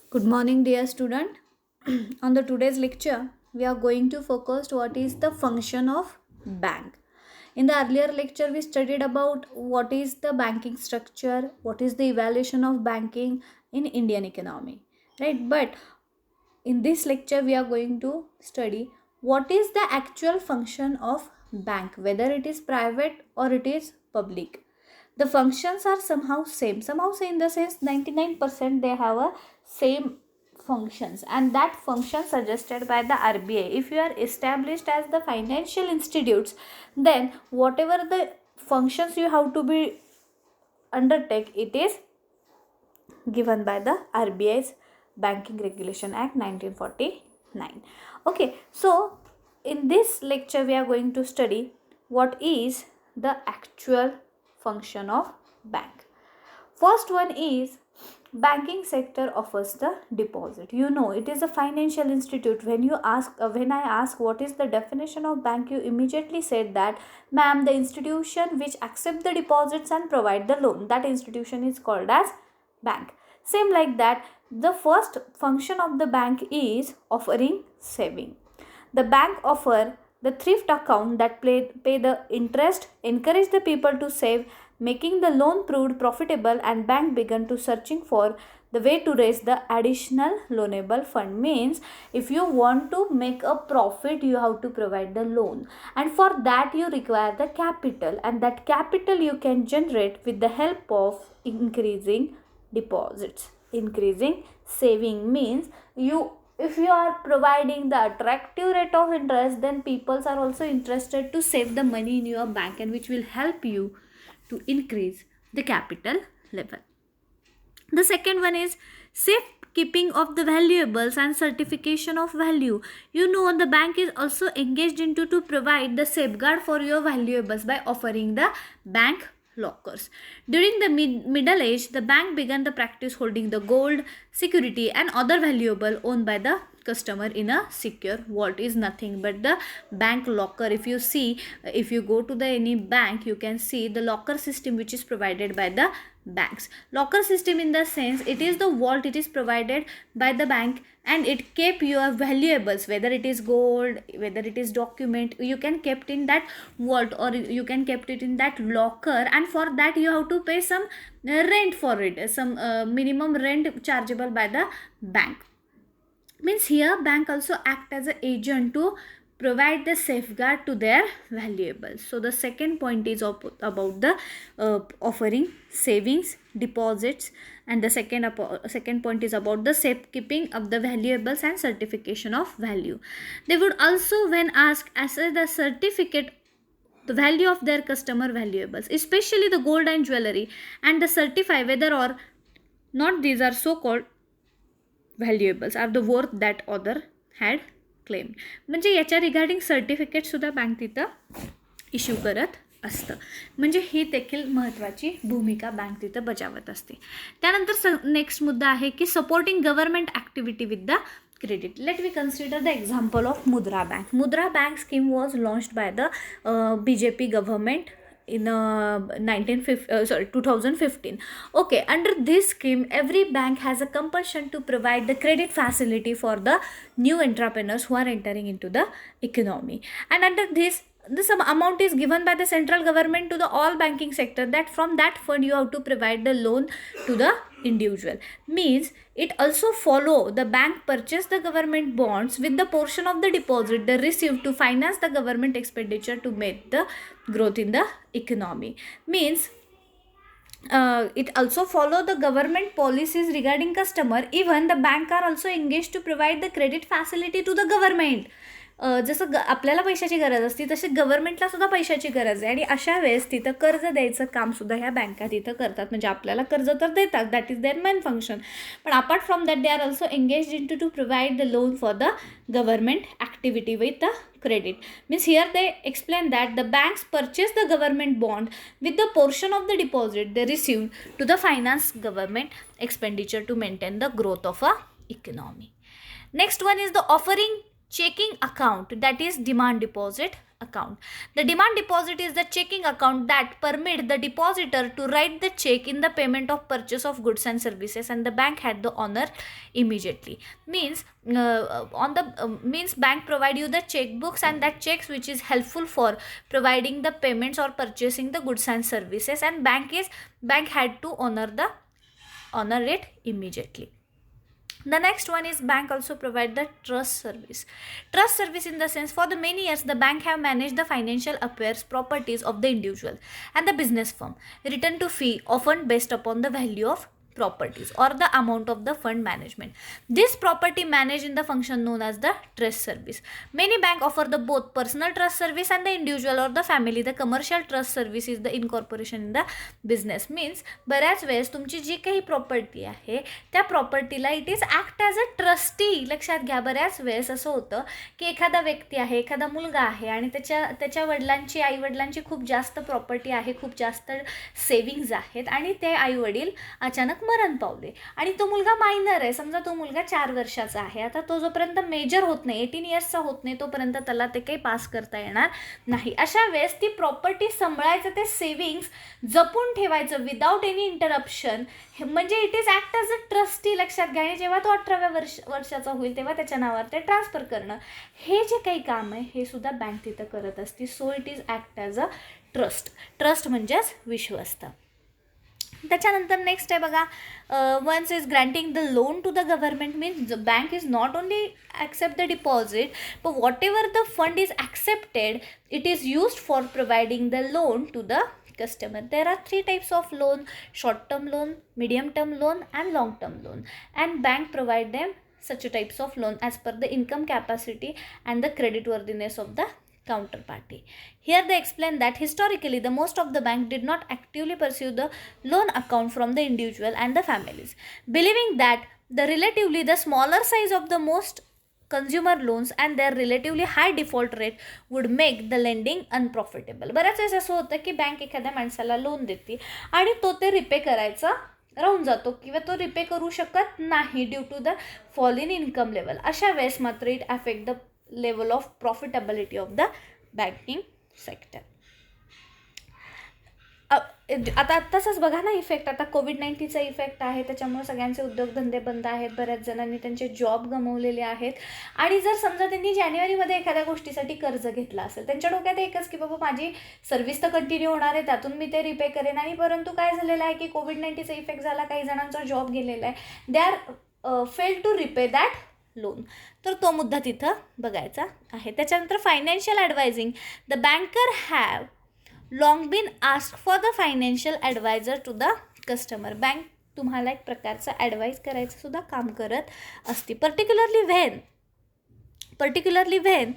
Good morning, dear student. On the today's lecture, we are going to focus what is the function of bank. In the earlier lecture, we studied about what is the banking structure, what is the evaluation of banking in Indian economy, right? But in this lecture, we are going to study what is the actual function of bank, whether it is private or it is public. The functions are somehow say in the sense 99% they have a same functions, and that function suggested by the RBI. If you are established as the financial institutes, then whatever the functions you have to be undertake, it is given by the RBI's Banking Regulation Act 1949. Okay, so in this lecture we are going to study what is the actual function of bank. First one is banking sector offers the deposit. You know, it is a financial institute. When I ask what is the definition of bank, you immediately said that, ma'am, the institution which accept the deposits and provide the loan, that institution is called as bank. Same like that, the first function of the bank is offering saving. The bank offer the thrift account that pay the interest, encourage the people to save, making the loan proved profitable, and bank began to searching for the way to raise the additional loanable fund. Means if you want to make a profit, you have to provide the loan, and for that you require the capital, and that capital you can generate with the help of increasing deposits. Increasing saving means, if you are providing the attractive rate of interest, then people are also interested to save the money in your bank, and which will help you to increase the capital level. The second one is safe keeping of the valuables and certification of value. You know, the bank is also engaged into to provide the safeguard for your valuables by offering the bank lockers. During the middle age, the bank began the practice holding the gold, security and other valuable owned by the customer in a secure vault. Is nothing but the bank locker. If you see, if you go to the any bank, you can see the locker system which is provided by the banks. Locker system in the sense, it is the vault, it is provided by the bank, and it keep your valuables, whether it is gold, whether it is document, you can kept in that vault, or you can kept it in that locker, and for that you have to pay some rent for it, some minimum rent chargeable by the bank. Means here bank also act as an agent to provide the safeguard to their valuables. So the second point is about the offering savings, deposits, and the second point is about the safekeeping of the valuables and certification of value. They would also, when asked, assess the certificate the value of their customer valuables, especially the gold and jewelry, and the certify whether or not these are so called valuables are the worth that other had claim. म्हणजे याच्या regarding certificate सुद्धा bank तिथं issue करत असतं. म्हणजे ही देखील महत्त्वाची भूमिका बँक तिथं बजावत असते. त्यानंतर नेक्स्ट मुद्दा आहे की supporting government activity with the credit. Let me consider the example of Mudra Bank. Mudra Bank scheme was launched by the BJP government in 2015. Okay, under this scheme every bank has a compulsion to provide the credit facility for the new entrepreneurs who are entering into the economy, and under this amount is given by the central government to the all banking sector, that from that fund you have to provide the loan to the individual. Means it also follow the bank purchase the government bonds with the portion of the deposit they received to finance the government expenditure to make the growth in the economy. Means it also follow the government policies regarding customer. Even the bank are also engaged to provide the credit facility to the government. जसं आपल्याला पैशाची गरज असते तसे गव्हर्नमेंटला सुद्धा पैशाची गरज आहे, आणि अशा वेळेस तिथं कर्ज द्यायचं काम सुद्धा ह्या बँका तिथं करतात. म्हणजे आपल्याला कर्ज तर देतात, that is their main function, पण apart from that they are also engage in to provide the loan for the government activity with the credit. Means here they explain that the banks purchase the government bond with the portion of the deposit they received to the finance government expenditure to maintain the growth of a economy. Next one is the offering checking account, that is demand deposit account. The demand deposit is the checking account that permit the depositor to write the check in the payment of purchase of goods and services, and the bank had the honor immediately. Means means bank provide you the checkbooks and that checks which is helpful for providing the payments or purchasing the goods and services, and bank had to honor it immediately. The next one is bank also provide the trust service. Trust service in the sense, for the many years the bank have managed the financial affairs properties of the individual and the business firm, return to fee often based upon the value of properties or the amount of the fund management. This property managed in the function known as the trust service. Many bank offer the both personal trust service and the individual or the family. The commercial trust service is the incorporation in the business. Means बऱ्याच वेळेस तुमची जी काही property आहे त्या प्रॉपर्टीला it is act as a trustee. लक्षात घ्या, बऱ्याच वेळेस असं होतं की एखादा व्यक्ती आहे, एखादा मुलगा आहे आणि त्याच्या वडिलांची आईवडिलांची खूप जास्त प्रॉपर्टी आहे, खूप जास्त सेविंग्ज आहेत आणि ते आईवडील अचानक मरण पावले आणि तो मुलगा मायनर आहे. समजा तो मुलगा 4 वर्षाचा आहे. आता तो जोपर्यंत मेजर होत नाही, 18 इयर्सचा होत नाही, तोपर्यंत त्याला ते काही पास करता येणार नाही. अशा वेळेस ती प्रॉपर्टी सांभाळायचं, ते सेविंग्स जपून ठेवायचं विदाउट एनी इंटरप्शन, म्हणजे it is act as a trustee. लक्षात घ्या, जेव्हा तो 18व्या वर्षाचा होईल तेव्हा त्याच्या नावावर ते ट्रान्सफर करणं, हे जे काही काम आहे हे सुद्धा बँक तिथं करत असते. So it is act as a trust म्हणजेच विश्वस्त. त्याच्यानंतर नेक्स्ट आहे बघा, once is granting the loan to the government. Means bank is not only accept the deposit but whatever the fund is accepted, it is used for providing the loan to the customer. There are 3 types of loan: short term loan, medium term loan and long term loan, and bank provide them such types of loan as per the income capacity and the credit worthiness of the counterparty. Here they explain that historically the most of the bank did not actively pursue the loan account from the individual and the families, believing that the smaller size of the most consumer loans and their relatively high default rate would make the lending unprofitable. बऱ्याच वेळेस असं होतं की bank एखाद्या माणसाला loan देते आणि तो ते रिपे करायचा राहून जातो किंवा तो रिपे करू शकत नाही due to the fall in income level. अशा वेळेस मात्र it affect the level of profitability of the banking sector. आता तसंच बघा ना इफेक्ट, आता कोविड-19चा इफेक्ट आहे, त्याच्यामुळे सगळ्यांचे उद्योगधंदे बंद आहेत, बऱ्याच जणांनी त्यांचे जॉब गमावलेले आहेत. आणि जर समजा त्यांनी जानेवारीमध्ये एखाद्या गोष्टीसाठी कर्ज घेतला असेल, त्यांच्या डोक्यात एकच की बाबा माझी सर्व्हिस तर कंटिन्यू होणार आहे, त्यातून मी ते रिपे करेन, आणि परंतु काय झालेलं आहे की कोविड-19चा इफेक्ट झाला, काही जणांचा जॉब गेलेला आहे, they are fail to repay that loan. तर तो मुद्दा तिथं बघायचा आहे. त्याच्यानंतर financial advising. The banker have long been ask for the financial advisor to the customer. Bank तुम्हाला एक प्रकारचं ॲडवाईज करायचं सुद्धा काम करत असते. Particularly when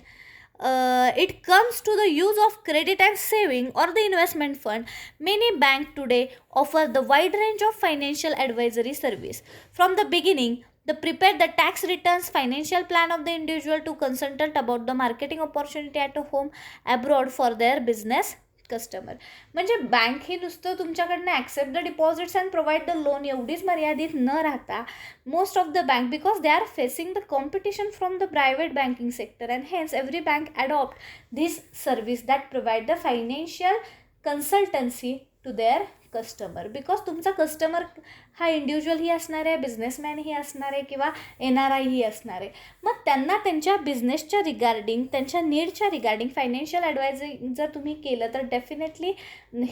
it comes to the use of credit and saving or the investment fund, many banks today offer the wide range of financial advisory service. From the beginning, they prepare the tax returns, financial plan of the individual to consultant about the marketing opportunity at home, abroad for their business customer. म्हणजे bank ही नुसतं तुमच्याकडनं accept the deposits and provide the loan एवढीच मर्यादित न राहता, most of the bank because they are facing the competition from the private banking sector and hence every bank adopt this service that provide the financial consultancy to their customer. Because तुमचा customer हा इंडिव्हिज्युअलही असणार आहे, बिझनेसमॅनही असणार आहे किंवा NRI ही असणार आहे. मग त्यांना त्यांच्या बिझनेसच्या रिगार्डिंग, त्यांच्या नीडच्या रिगार्डिंग फायनान्शियल ॲडवायझिंग जर तुम्ही केलं तर definitely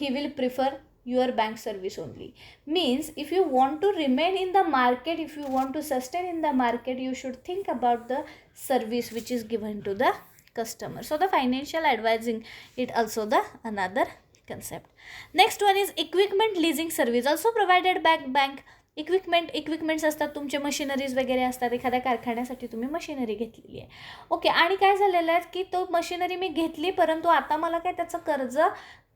he will prefer your bank service only. Means if you want to remain in the market, if you want to sustain in the market, you should think about the service which is given to the customer. So the financial advising it also the another concept. Next one is equipment leasing service also provided by bank. Equipments असतात, तुमचे machineries वगैरे असतात, एखाद्या कारखान्यासाठी तुम्ही machinery घेतलेली आहे. Okay, आणि काय झालेलं आहे की तो मशिनरी मी घेतली परंतु आता मला काय त्याचं कर्ज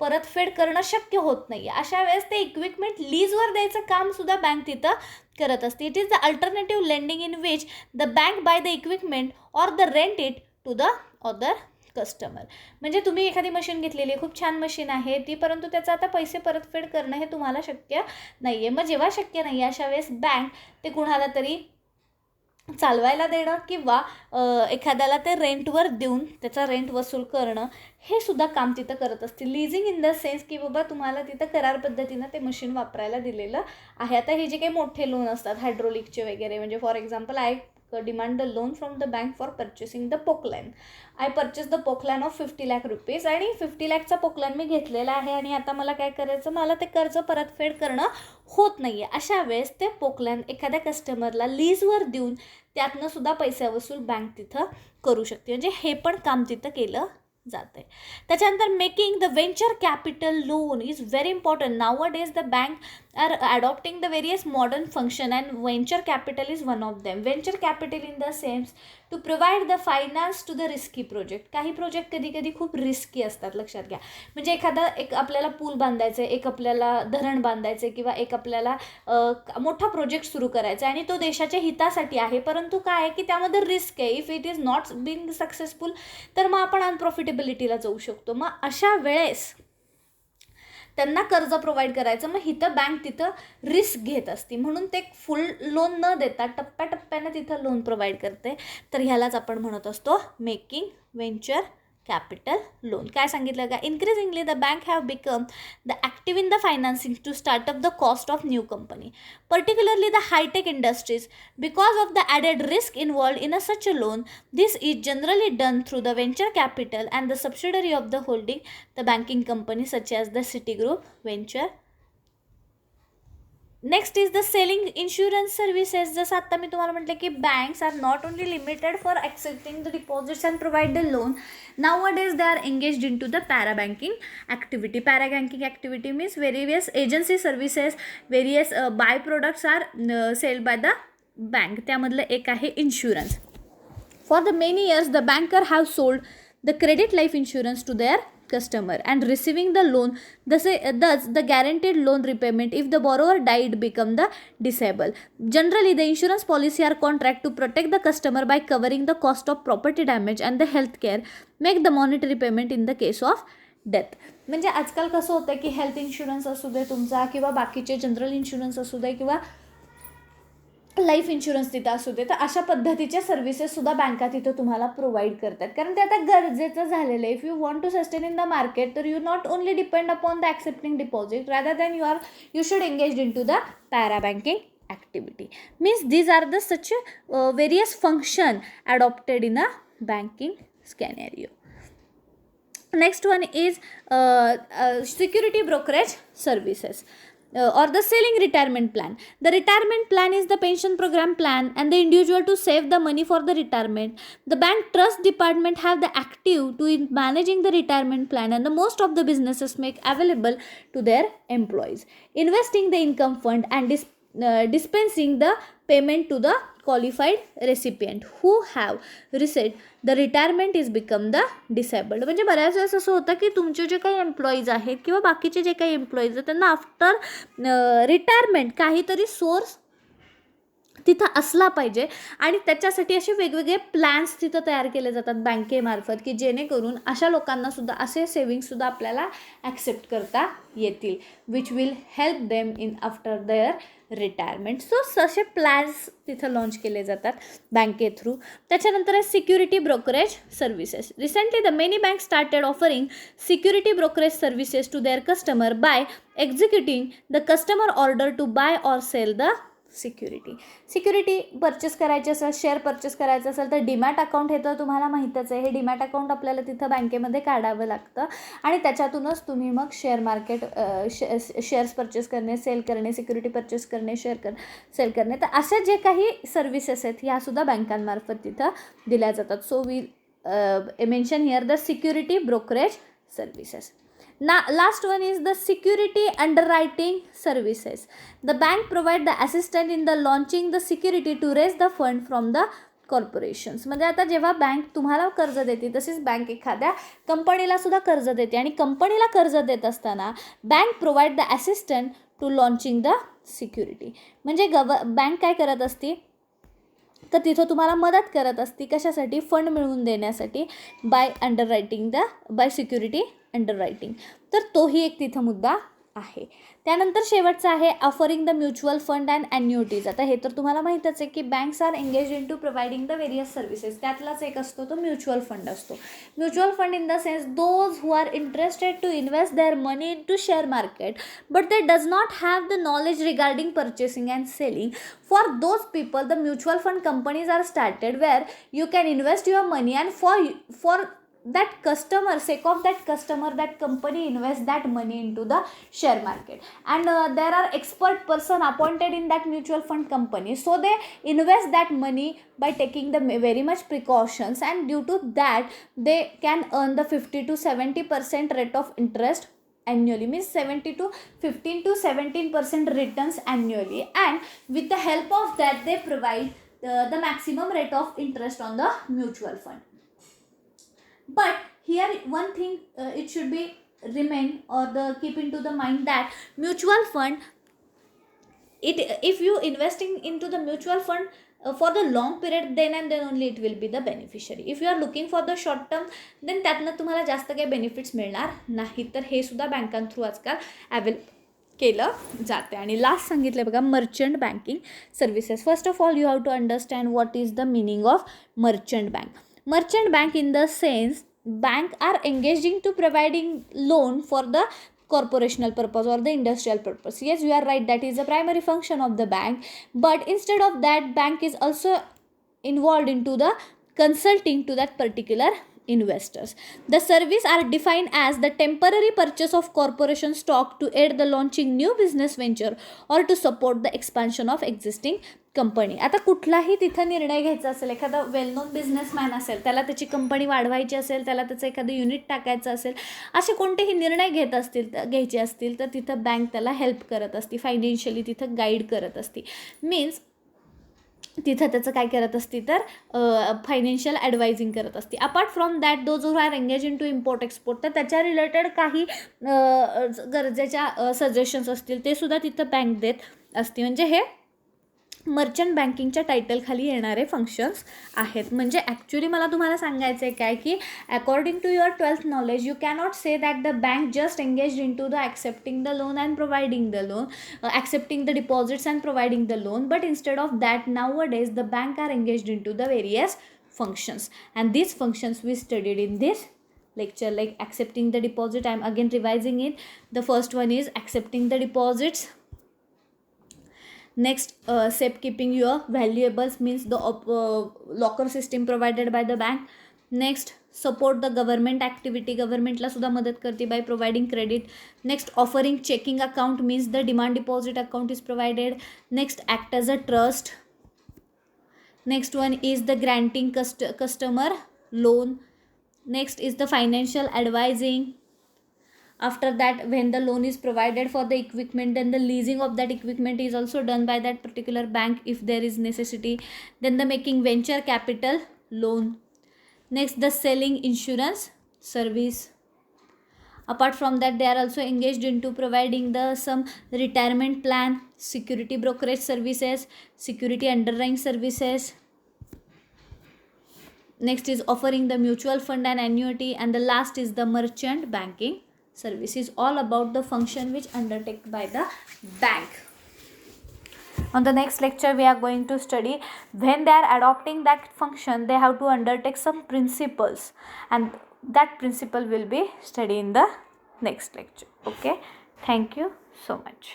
परतफेड करणं शक्य होत नाही आहे. अशा वेळेस ते इक्विपमेंट लीजवर द्यायचं कामसुद्धा बँक तिथं करत असते. It is the alternative lending in which the bank buy the equipment or the rent it to the other customer. म्हणजे तुम्ही एखादी मशीन घेतलेली आहे, खूप छान मशीन आहे ती, परंतु त्याचं आता पैसे परतफेड करणं हे तुम्हाला शक्य नाही आहे. मग जेव्हा शक्य नाही आहे अशा वेळेस बँक ते कुणाला तरी चालवायला देणं किंवा एखाद्याला ते रेंटवर देऊन त्याचा रेंट वसूल करणं, हे सुद्धा काम तिथं करत असतील. लिझिंग इन द सेन्स की बाबा तुम्हाला तिथं करार पद्धतीनं ते मशीन वापरायला दिलेलं आहे. आता हे जे काही मोठे लोन असतात हायड्रोलिकचे वगैरे, म्हणजे for example I demand the loan from the bank for purchasing the Poclain. I purchase the Poclain of 50 lakh rupees, आणि 50 लाखचा पोकलॅन मी घेतलेला आहे आणि आता मला काय करायचं, मला ते कर्ज परतफेड करणं होत नाही आहे. अशा वेळेस ते पोकलॅन एखाद्या कस्टमरला लीजवर देऊन त्यातनं सुद्धा पैसे वसूल बँक तिथं करू शकते. म्हणजे हे पण काम तिथं केलं जातं आहे. त्याच्यानंतर making the venture capital loan is very important. Now days the bank are adopting the various modern function and venture capital is one of them. Venture capital in the sense to provide the finance to the risky project. काही project कधी कधी खूप risky असतात, लक्षात घ्या. म्हणजे एक आपल्याला पूल बांधायचं आहे, एक आपल्याला धरण बांधायचं आहे, किंवा एक आपल्याला मोठा प्रोजेक्ट सुरू करायचा आहे आणि तो देशाच्या हितासाठी आहे, परंतु काय आहे की त्यामध्ये रिस्क आहे. If it is not being successful तर मग आपण अनप्रॉफिटेबिलिटीला जाऊ शकतो. मग अशा वेळेस त्यांना कर्ज प्रोव्हाइड करायचं, मग इथं बँक तिथं रिस्क घेत असते, म्हणून ते फुल लोन न देता टप्प्याटप्प्यानं तिथं लोन प्रोव्हाइड करते. तर ह्यालाच आपण म्हणत असतो मेकिंग व्हेंचर कॅपिटल लोन. काय सांगितलं का, increasingly the bank have become the active in the financing to startup the cost of new company, particularly the high-tech industries. Because of the added risk involved in such a loan, this is generally done through the venture capital and the subsidiary of the holding the banking company such as the Citigroup Venture. Next is the selling insurance services. जसं आत्ता मी तुम्हाला म्हटलं की banks are not only limited for accepting the deposits and provide the loan. Now days they are engaged in to the para banking activity. Para banking activity means various agency services, various by products are sold by the bank. त्यामधलं एक आहे insurance. For the many years the banker have sold the credit life insurance to their customer and receiving the loan, thus the guaranteed loan repayment if the borrower died become the disabled. Generally the insurance policy or contract to protect the customer by covering the cost of property damage and the health care make the monetary payment in the case of death. म्हणजे आजकाल कसं होतं की health insurance असू दे तुमचा, किंवा बाकीचे general insurance असू दे, किंवा लाईफ इन्शुरन्स तिथं असू दे, तर अशा पद्धतीच्या सर्व्हिसेससुद्धा बँका तिथं तुम्हाला प्रोव्हाइड करतात, कारण ते आता गरजेचं झालेलं आहे. If you want to sustain in the market, तर you not only depend upon the accepting deposit, rather than you should engage in to the para banking activity. Means these are the such various function adopted in a banking scenario. Next one is security brokerage services. Or the selling retirement plan. The retirement plan is the pension program plan and the individual to save the money for the retirement. The bank trust department have the active to in managing the retirement plan, and the most of the businesses make available to their employees. Investing the income fund and dispensing the payment to the qualified recipient who have received the retirement is become the disabled. म्हणजे बऱ्याच वेळेस असं होतं की तुमचे जे काही employees आहेत किंवा बाकीचे जे काही एम्प्लॉईज आहेत त्यांना आफ्टर रिटायरमेंट काहीतरी सोर्स तिथं असला पाहिजे, आणि त्याच्यासाठी असे वेगवेगळे प्लॅन्स तिथं तयार केले जातात बँकेमार्फत की जेणेकरून अशा लोकांनासुद्धा असे सेविंगसुद्धा आपल्याला ॲक्सेप्ट करता येतील, which will help them in after their retirement. So असे प्लॅन्स तिथं लॉन्च केले जातात बँके थ्रू. त्याच्यानंतर आहे security brokerage services. Recently the many bank started offering security brokerage services to their customer by executing the customer order to buy or sell the security purchase करायची असेल, share purchase करायचं असेल तर डीमॅट अकाउंट हे तर तुम्हाला माहीतच आहे. हे demat account आपल्याला तिथं बँकेमध्ये काढावं लागतं आणि त्याच्यातूनच तुम्ही मग शेअर मार्केट शेअर्स परचेस करणे, सेल करणे, सिक्युरिटी परचेस करणे, सेल करणे, तर असे जे काही सर्व्हिसेस आहेत ह्यासुद्धा बँकांमार्फत तिथं दिल्या जातात. So we mention here the security brokerage services. Now, last one is the security underwriting services. The bank provide the assistance in the launching the security to raise the fund from the corporations. म्हणजे आता जेव्हा bank तुम्हाला कर्ज देते तसेच bank एखाद्या कंपनीला सुद्धा कर्ज देते, आणि कंपनीला कर्ज देत असताना bank provide the assistant to launching the security. म्हणजे बँक काय करत असते तर तिथं तुम्हाला मदत करत असते कशासाठी, फंड मिळवून देण्यासाठी, बाय सिक्युरिटी अंडररायटिंग. तर तोही एक तिथं मुद्दा आहे. त्यानंतर शेवटचं आहे offering the mutual fund and annuities. आता हे तर तुम्हाला माहीतच आहे की banks are engage in to providing the various services. त्यातलाच एक असतो तो म्युच्युअल फंड असतो. Mutual fund in the sense those who are interested to invest their money in to share market but they does not have the knowledge regarding purchasing and selling. For those people, the mutual fund companies are started where you can invest your money, and for that customer, sake of that customer, that company invests that money into the share market, and there are expert person appointed in that mutual fund company, so they invest that money by taking the very much precautions, and due to that they can earn the 50 to 70% rate of interest annually, means 70 to 15 to 17% returns annually, and with the help of that they provide the maximum rate of interest on the mutual fund. But here one thing it should be remain or the keep into the mind that mutual fund, if you investing into the mutual fund for the long period, then and then only it will be the beneficiary. If you are looking for the short term, then त्यातनं तुम्हाला जास्त काही benefits मिळणार नाही. तर हे सुद्धा बँकां through आजकाल available केलं जाते. आणि लास्ट सांगितलं बघा merchant banking services. First of all you have to understand what is the meaning of merchant bank. Merchant bank in the sense bank are engaging to providing loan for the corporational purpose or the industrial purpose. Yes, you are right, that is the primary function of the bank, but instead of that bank is also involved into the consulting to that particular investors. The service are defined as the temporary purchase of corporation stock to aid the launching new business venture or to support the expansion of existing company. आता कुठलाही तिथं निर्णय घ्यायचा असेल, एखादा well known businessman असेल, त्याला त्याची कंपनी वाढवायची असेल, त्याला त्याचं एखादं युनिट टाकायचं असेल, असे कोणतेही निर्णय घ्यायचे असतील तर तिथं बँक त्याला हेल्प करत असते, फायनान्शियली तिथं गाईड करत असते. मीन्स तिथं त्याचं काय करत असते तर फायनान्शियल ॲडवायझिंग करत असते. Apart from that those who are engage in to import export, तर त्याच्या रिलेटेड काही गरजेच्या सजेशन्स असतील ते सुद्धा तिथं बँक देत असते. म्हणजे हे मर्चंट बँकिंगच्या टायटलखाली येणारे फंक्शन्स आहेत. म्हणजे ॲक्च्युली मला तुम्हाला सांगायचं आहे काय की according to your 12th knowledge you cannot say that the bank just engage in to the accepting the loan and providing the loan, accepting the deposits and providing the loan, but instead of that nowadays the bank are engaged into the various functions, and these functions we studied in this lecture, like accepting the deposit. I am again revising it. The first one is accepting the deposits. Next, safe keeping your valuables, means the locker system provided by the bank. Next, support the government activity, government ला सुद्धा मदत करते by providing credit. Next, offering checking account, means the demand deposit account is provided. Next, act as a trust. Next one is the granting customer loan. Next is the financial advising. After that, when the loan is provided for the equipment, then the leasing of that equipment is also done by that particular bank if there is necessity. Then the making venture capital loan. Next, the selling insurance service. Apart from that, they are also engaged into providing the some retirement plan, security brokerage services, security underwriting services. Next is offering the mutual fund and annuity, and the last is the merchant banking service. Is all about the function which undertaken by the bank. On the next lecture we are going to study when they are adopting that function they have to undertake some principles, and that principle will be studied in the next lecture. Okay, thank you so much.